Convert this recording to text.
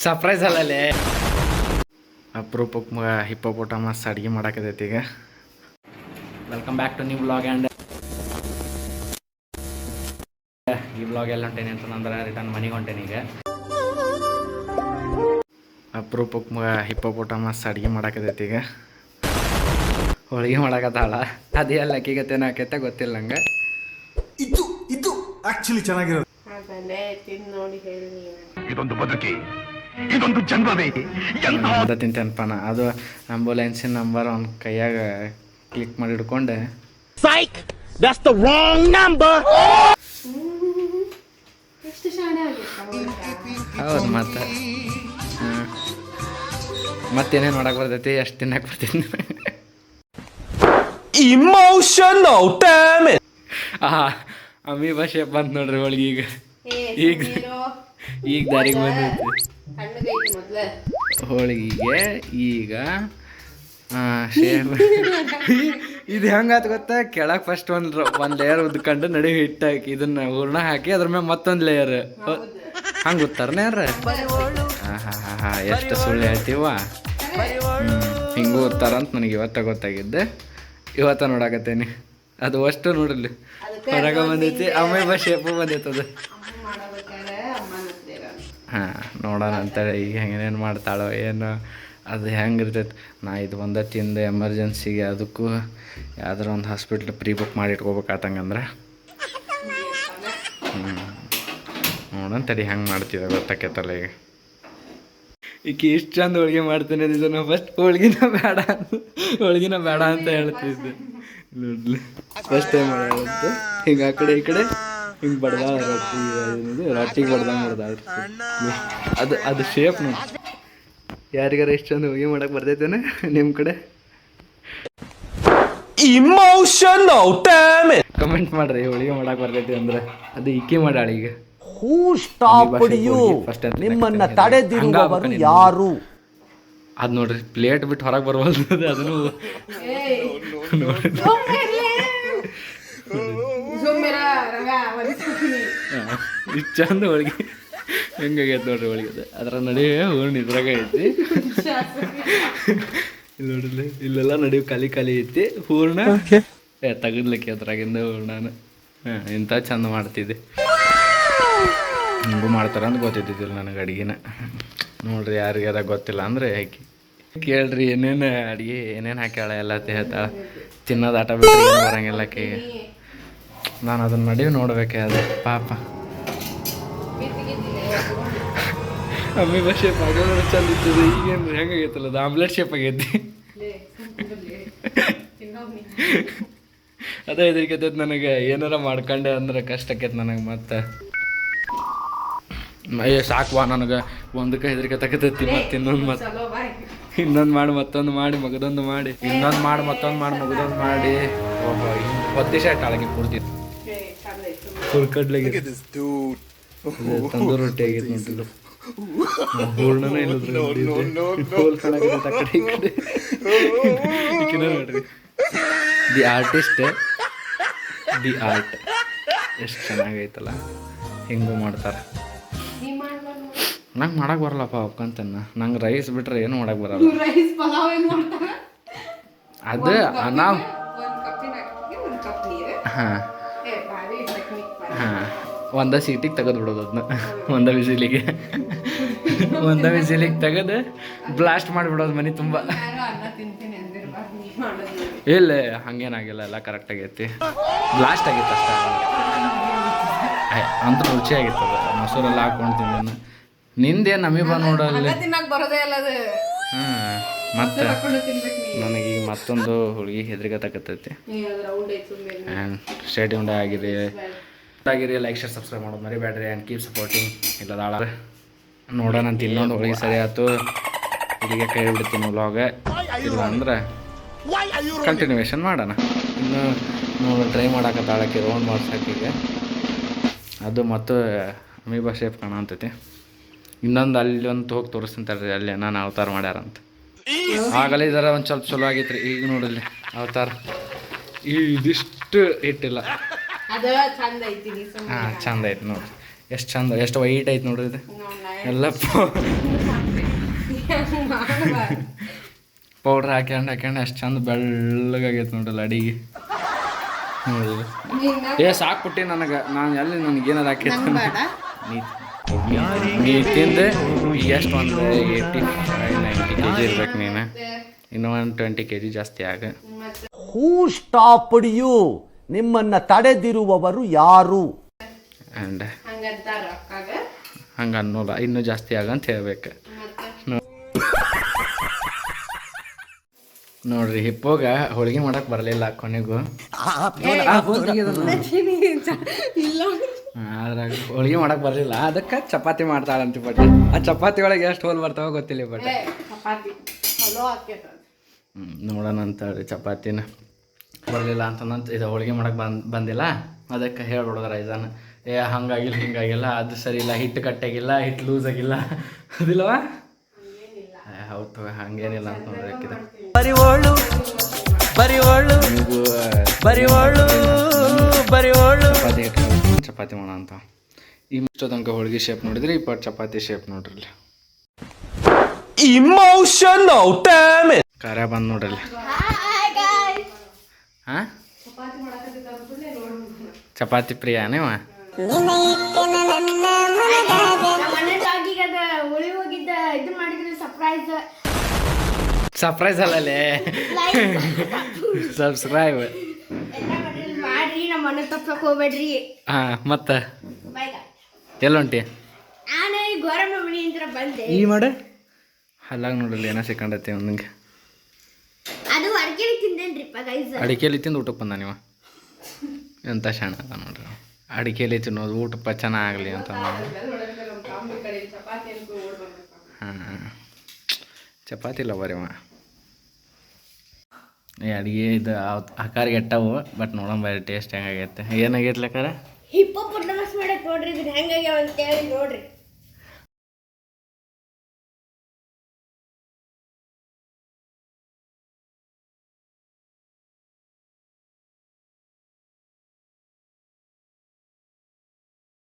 Surprise ಅಲ್ಲೇ ಅಪರೂಪಕ್ಕೆ ಹಿಪ್ಪೋಪೋಟಮಸ್ ಅಡುಗೆ ಮಾಡಾಕತೈತಿ ಈಗ. Welcome back to new blog. And ಈ ಬ್ಲಾಗ್ ಎಲ್ಲ ಹೊಂಟೇನಿ ಅಂತಂದ್ರೆ ರಿಟರ್ನ್ ಮನೆಗೆ ಹೊಂಟೇನಿ ಈಗ. ಅಪರೂಪಕ್ಕೆ ಹಿಪ್ಪೋಪೋಟಮಸ್ ಅಡುಗೆ ಮಾಡಾಕತೈತಿ ಈಗ. ಹೋಳಿಗೆ ಮಾಡಾಕತ್ತಾಳ. ಅದೇ ಎಲ್ಲ ಅಕ್ಕಿಗತ್ತೇನ ಆಕೈತೆ ಗೊತ್ತಿಲ್ಲ ನಂಗೆ. ಇದು ಆಕ್ಚುಲಿ ಚೆನ್ನಾಗಿರೋದು. ಇದೊಂದು ಬದುಕಿ, ಇದೊಂದು ಜನ್ಮವೇ. ಅದ ತಿಂತೇನಪ್ಪನ ಅದು ಆಂಬುಲೆನ್ಸಿನ ನಂಬರ್ ಅವ್ನ ಕೈಯಾಗ ಕ್ಲಿಕ್ ಮಾಡಿ ಹಿಡ್ಕೊಂಡೆ. ಹೌದು ಮತ್ತೆ ಮತ್ತೇನೇನು ಮಾಡಕ್ ಬರ್ತೈತಿ, ಎಷ್ಟು ತಿನ್ನಕ್ ಬರ್ತೈತಿ. Emotional damage. ಅಮೀಬಾ ಶೇಪ್ ಬಂತು ನೋಡ್ರಿ ಹೋಳಿಗೆ ಈಗ. ಈಗ ದಾರಿಗೆ ಬಂದೈತಿ ಹೋಳಿಗೆಗೆ ಈಗ ಶೇಪ್. ಇದು ಹೆಂಗಾತ ಗೊತ್ತಾ, ಕೆಳಗೆ ಫಸ್ಟ್ ಒಂದು ಲೇಯರ್ ಉದ್ಕೊಂಡು ನಡುವೆ ಹಿಟ್ಟು ಹಾಕಿ ಇದನ್ನ ಹೂರ್ಣ ಹಾಕಿ ಅದ್ರ ಮೇಲೆ ಮತ್ತೊಂದು ಲೇಯರ್ ಹಂಗೆ ಉತ್ತಾರನೇ ಯಾರ. ಹಾ ಎಷ್ಟು ಸುಳ್ಳು ಹೇಳ್ತೀವ. ಹಿಂಗೂ ಉತ್ತಾರ ಅಂತ ನನಗೆ ಇವತ್ತ ಗೊತ್ತಾಗಿದ್ದೆ. ಇವತ್ತ ನೋಡಾಕತ್ತೇನಿ ಅದು ಅಷ್ಟು ನೋಡಲಿ ಹೊರಗ ಬಂದೈತಿ. ಅಮೀಬಾ ಶೇಪು ಬಂದೈತೆ ಅದು. ಹಾಂ ನೋಡೋಣ ಅಂತೇಳಿ ಈಗ ಹೆಂಗೇನೇನು ಮಾಡ್ತಾಳೋ ಏನು ಅದು ಹೆಂಗಿರ್ತೈತೆ. ನಾ ಇದು ಒಂದೇ ತಿಂದು ಎಮರ್ಜೆನ್ಸಿಗೆ ಅದಕ್ಕೂ ಯಾವ್ದಾರ ಒಂದು ಹಾಸ್ಪಿಟ್ಲ್ ಪ್ರೀ ಬುಕ್ ಮಾಡಿ ಇಟ್ಕೋಬೇಕಾತಂಗಂದ್ರೆ ನೋಡೋಣ ತಡಿ ಹೆಂಗೆ ಮಾಡ್ತಿದ್ದೆ ಗೊತ್ತಾಕೈತಲ್ಲ ಈಗ. ಈಗ ಇಷ್ಟು ಚಂದ ಹೋಳಿಗೆ ಮಾಡ್ತೇನೆ ಇದನ್ನು ಫಸ್ಟ್ ಹೋಳಿಗೆನ ಬೇಡ ಅಂತ ಹೇಳ್ತಿದ್ದೆ ನೋಡ್ಲಿ. ಫಸ್ಟ್ ಟೈಮ್ ಹೇಳುತ್ತೆ ಹಿಂಗೆ ಆ ಕಡೆ ಈ ಕಡೆ ಹಿಂಗೆ ಬಡ್ದ ರೊಟ್ಟಿಗೆ ಬಡ್ದಂಗೆ ಅದು ಶೇಪ್ ನೋಡಿ. ಯಾರಿಗಾರ ಇಷ್ಟು ಚಂದ ಹೋಳಿಗೆ ಮಾಡಕ್ಕೆ ಬರ್ತೈತೇನೆ ನಿಮ್ಮ ಕಡೆ? ಇಮೋಷನಲ್ ಡ್ಯಾಮೇಜ್ ಕಮೆಂಟ್ ಮಾಡ್ರಿ ಹೋಳಿಗೆ ಮಾಡಕ್ಕೆ ಬರ್ತೈತಿ ಅಂದ್ರೆ. ಅದು ಈಕೆ ಮಾಡಾಳ ಈಗ. ಹೂ ಸ್ಟಾಪ್ಡ್ ಯು? ನಿಮ್ಮನ್ನ ತಡೆದಿರುವವರು ಯಾರು? ಅದು ನೋಡ್ರಿ ಪ್ಲೇಟ್ ಬಿಟ್ಟು ಹೊರಗೆ ಬರ್ಬಲ್ದು ಅದನ್ನು ಇಷ್ಟು ಚಂದ ಹೋಳಿಗೆ ಹೆಂಗಾಗೈತೆ ನೋಡ್ರಿ ಹೋಳಿಗೆ. ಅದರ ನಡುವೆ ಹೂರ್ಣ ಇದ್ರಾಗ ಐತಿ. ಇಲ್ಲಿ ನೋಡ್ರಿ ಇಲ್ಲೆಲ್ಲ ನಡುವೆ ಖಾಲಿ ಐತಿ ಹೂರ್ಣ ತಗದ್ಲಿಕ್ಕೆ ಅದ್ರಾಗಿಂದ ಹೂರ್ಣನ. ಇಂಥ ಚಂದ ಮಾಡ್ತಿದ್ದೆ. ಹಿಂಗೂ ಮಾಡ್ತಾರ ಅಂತ ಗೊತ್ತಿದ್ದಿಲ್ಲ ನನಗೆ ಅಡುಗೆನ. ನೋಡ್ರಿ ಯಾರಿಗಾರ ಗೊತ್ತಿಲ್ಲ ಅಂದರೆ ಹಾಕಿ ಕೇಳ್ರಿ ಏನೇನು ಅಡುಗೆ ಏನೇನು ಹಾಕ್ಯಾಳ ಎಲ್ಲ ಹೇಳ್ತಾಳೆ. ತಿನ್ನೋದು ಆಟ ಬಿಟ್ಟರೆ ಏನು ಬರೋಂಗಿಲ್ಲ ಕೈಗೆ. ನಾನು ಅದನ್ನ ನಡುವೆ ನೋಡ್ಬೇಕೆ ಅದು ಪಾಪ. ಅಮೀಬಾ ಶೇಪ್ ಆಗೋದ್ರೆ ಚಂದ ಇರ್ತದೆ. ಈಗೇನು ಹೆಂಗಾಗೈತಲ್ಲ ಅದು ಆಮ್ಲೆಟ್ ಶೇಪ್ ಆಗೈತಿ. ಅದೇ ಹೆದರಿಕತೈತೆ ನನಗೆ. ಏನಾರ ಮಾಡ್ಕೊಂಡೆ ಅಂದ್ರೆ ಕಷ್ಟ ಆಕೈತೆ ನನಗೆ. ಮತ್ತೆ ಸಾಕುವಾ ನನಗೆ ಒಂದಕ್ಕೆ ಹೆದರಿಕೆ ತಗತೈತಿ. ಮತ್ತೆ ಇನ್ನೊಂದು ಮಾಡಿ ಮತ್ತೊಂದು ಮಾಡಿ ಮಗದೊಂದು ಮಾಡಿ ಇನ್ನೊಂದು ಮಾಡಿ ಮತ್ತೊಂದು ಮಾಡಿ ಮಗದೊಂದು ಮಾಡಿ. ಓಹೋ ಹೊತ್ತಿ ಶರ್ಟ್ ಆಳಗೆ ಪೂರ್ತಿ ಫುಲ್ ಕಡ್ಲಾಗಿ ತಂದೂರು ರೊಟ್ಟಿ ಆಗೈತೆ ನೋಡ್ರಿ. ಹೂರ್ಣನ ಇಲ್ಲದ್ರಿ ನೋಡ್ರಿ. ದಿ ಆರ್ಟಿಸ್ಟ್ ದಿ ಆರ್ಟ್ ಎಷ್ಟು ಚೆನ್ನಾಗೈತಲ್ಲ. ಹಿಂಗೂ ಮಾಡ್ತಾರೆ. ನಂಗೆ ಮಾಡಕ್ಕೆ ಬರಲ್ಲಪ್ಪ ಒಪ್ಕೊಂತನ. ನಂಗೆ ರೈಸ್ ಬಿಟ್ರೆ ಏನು ಮಾಡಕ್ಕೆ ಬರಲ್ಲ. ಅದು ನಾವು ಹಾಂ ಒಂದ ಸೀಟಿಗೆ ತೆಗೆದು ಬಿಡೋದು ಅದನ್ನ. ಒಂದ ವಿಸಿಲಿಗೆ ತೆಗೆದು ಬ್ಲಾಸ್ಟ್ ಮಾಡಿಬಿಡೋದು ಮನೆ ತುಂಬ. ಇಲ್ಲ ಹಂಗೇನಾಗಿಲ್ಲ, ಎಲ್ಲ ಕರೆಕ್ಟ್ ಆಗೈತಿ. ಬ್ಲಾಸ್ಟ್ ಆಗೈತೆ ಅಷ್ಟೇ. ಅಂತ ರುಚಿಯಾಗಿತ್ತು ಅದು. ಮೊಸರೆಲ್ಲ ಹಾಕೊಂಡು ತಿಂದೇನು. ನಿಂದೇನು ಅಮೀಬಾ ನೋಡಲ್ಲಿ. ಹಾಂ ಮತ್ತೆ ನನಗೀಗ ಮತ್ತೊಂದು ಹುಡುಗಿ ಹೆದರಿಕೆ ತಗತೈತಿ. ಸ್ಟೇ ಟ್ಯೂನ್ಡ್ ಆಗಿರಿ ಲೈಕ್ ಶೇರ್ ಸಬ್ಸ್ಕ್ರೈಬ್ ಮಾಡೋದು ಮರಿಬೇಡ್ರಿ. And keep supporting. ಇಲ್ಲದಾಳ ನೋಡೋಣ ಅಂತ ಇನ್ನೊಂದು ಹುಡುಗಿ ಸರಿ ಆಯ್ತು. ಇಲ್ಲಿಗೆ ಕೈ ಬಿಡ್ತೀನಿ ವ್ಲಾಗ. ಇಲ್ಲ ಅಂದ್ರೆ ಕಂಟಿನ್ಯೂವೇಷನ್ ಮಾಡೋಣ. ಇನ್ನು ನೋಡಿ ಟ್ರೈ ಮಾಡೋಕತ್ತಾಳಕ್ಕೆ ರೌಂಡ್ ಮಾಡ್ಸೋಕ್ಕೀಗ. ಅದು ಮತ್ತು ಅಮೀಬಾ ಶೇಪ್ ಕಾಣಂತೈತಿ. ಇನ್ನೊಂದು ಅಲ್ಲಿ ಒಂದು ಹೋಗಿ ತೋರಿಸ್ತಿಂತಾರ್ರಿ ಅಲ್ಲಿ ನಾನು ಅವತಾರ ಮಾಡ್ಯಾರಂತ. ಆಗಲೇ ಇದರ ಒಂದು ಸ್ವಲ್ಪ ಚಲೋ ಆಗೈತ್ರಿ. ಈಗ ನೋಡಲ್ಲಿ ಅವತಾರ ಇದಿಷ್ಟು ಇಟ್ಟಿಲ್ಲ. ಹಾಂ ಚಂದ ಐತಿ ನೋಡ್ರಿ. ಎಷ್ಟು ಚಂದ ಎಷ್ಟು ವೈಟ್ ಐತೆ ನೋಡ್ರಿ ಇದು. ಎಲ್ಲ ಪೌಡ್ರ್ ಹಾಕ್ಯಂಡು ಅಷ್ಟು ಚಂದ ಬೆಳ್ಳಗಾಗೈತೆ ನೋಡಲ್ಲ ಅಡಿಗೆ ಏ ಸಾಕ್ಬಿಟ್ಟು ನನಗೆ ನಾನು ಎಲ್ಲಿ ನನಗೇನಾರು ಹಾಕೈತೆ ನೀ ತಿಂದು ಎಷ್ಟು ಒಂದು 85-90 kg ಇರ್ಬೇಕು ನೀನು ಇನ್ನೂ ಒಂದು 20 kg ಜಾಸ್ತಿ ಆಗ. ಹೂ ಸ್ಟಾಪ್ಡ್ ಯು? ನಿಮ್ಮನ್ನ ತಡೆದಿರುವವರು ಯಾರು? ಆ್ಯಂಡ್ ಹಂಗೆ ಅನ್ನೋಲ್ಲ, ಇನ್ನೂ ಜಾಸ್ತಿ ಆಗ ಅಂತ ಹೇಳ್ಬೇಕು. ನೋಡ್ರಿ ಹಿಪ್ಪೋಗ ಹೋಳಿಗೆ ಮಾಡಕ್ ಬರಲಿಲ್ಲ ಕೊನೆಗೂ. ಅದ್ರಾಗ ಹೋಳಿಗೆ ಮಾಡಕ್ ಬರಲಿಲ್ಲ, ಅದಕ್ಕೆ ಚಪಾತಿ ಮಾಡ್ತಾಳಂತ. ಬಟ್ ಆ ಚಪಾತಿ ಒಳಗೆ ಎಷ್ಟು ಹೋಲ್ ಬರ್ತಾವ ಗೊತ್ತಿಲ್ಲ. ಬಟ್ ನೋಡೋಣ ಅಂತೇಳಿ ಚಪಾತಿನ ಬರಲಿಲ್ಲ ಅಂತಂದಂತ ಇದು ಹೋಳಿಗೆ ಮಾಡಕ್ಕೆ ಬಂದಿಲ್ಲ. ಅದಕ್ಕೆ ಹೇಳ್ಬಿಡೋದ್ರ ಇದನ್ನು, ಏ ಹಂಗಾಗಿಲ್ಲ ಹಿಂಗಾಗಿಲ್ಲ, ಅದು ಸರಿ ಇಲ್ಲ, ಹಿಟ್ಟು ಕಟ್ಟಾಗಿಲ್ಲ, ಹಿಟ್ಟು ಲೂಸ್ ಆಗಿಲ್ಲ ಅದಿಲ್ಲವಾ? ಹೌದು ಹಂಗೇನಿಲ್ಲ ಅಂತ ನೋಡ್ಬೇಕಿದೆ. ಚಪಾತಿ ಮಾಡೋಣ ಅಂತ ಇಷ್ಟು ತನಕ ಹೋಳಿಗೆ ಶೇಪ್ ನೋಡಿದ್ರಿ, ಇಪ್ಪತ್ತು ಚಪಾತಿ ಶೇಪ್ ನೋಡ್ರಿ. Emotional damage. ಖಾರ ಬಂದು ನೋಡ್ರಿ. ಹಾಂ ಚಪಾತಿ ಪ್ರಿಯ ನೀವ? ಸರ್ಪ್ರೈಸ್ ಅಲ್ಲೇ ಸಬ್ಸ್ಕ್ರೈಬ್ ಮಾಡ್ರಿ, ನಮ್ಮ ಮನೆ ತಪ್ಪಕ್ಕೆ ಹೋಗ್ಬೇಡ್ರಿ. ಹಾಂ ಮತ್ತೆ ಎಲ್ಲೊಂಟಿ ನಾನು ಈ ಗೌರಮ್ಮ ಮನೆಯಿಂದ ಬಂದೆ. ಈ ಮಾಡ ಅಲ್ಲಾಗ ನೋಡಲ್ಲ ಏನೋ ಸಿಕ್ಕಂಡೈತಿ ಒಂದಂಗೆ. ಅದು ಅಡಿಕೆಲಿ ತಿಂದೇನ್ರಿಪ್ಪ ಗೈಸ್. ಅಡಿಕೆಲಿ ತಿಂದು ಊಟಕ್ಕೆ ಬಂದ ನೀವು ಎಂಥ ಶಾಣ ಅದ ನೋಡ್ರಿ. ಅಡಿಕೆಲಿ ತಿನ್ನೋದು ಊಟಪ್ಪ ಚೆನ್ನಾಗಲಿ ಅಂತ. ಹಾಂ ಚಪಾತಿ ಇಲ್ಲ ಬರೀವ ಈ ಅಡುಗೆ ಇದು ಆಕಾರಿಗೆ ಎಟ್ಟವು. ಬಟ್ ನೋಡೋಣ ಬೇರೆ ಟೇಸ್ಟ್ ಹೆಂಗಾಗೈತೆ ಏನಾಗೈತೆ ಲೆಕ್ಕಾರ. ಹಿಪ್ಪೋಪೊಟಮಸ್ ಮಾಡಕ್ಕೆ ನೋಡ್ರಿ ಇದನ್ನ ಹೆಂಗಾಗ್ಯಾವ ಅಂತೇಳಿ ನೋಡ್ರಿ.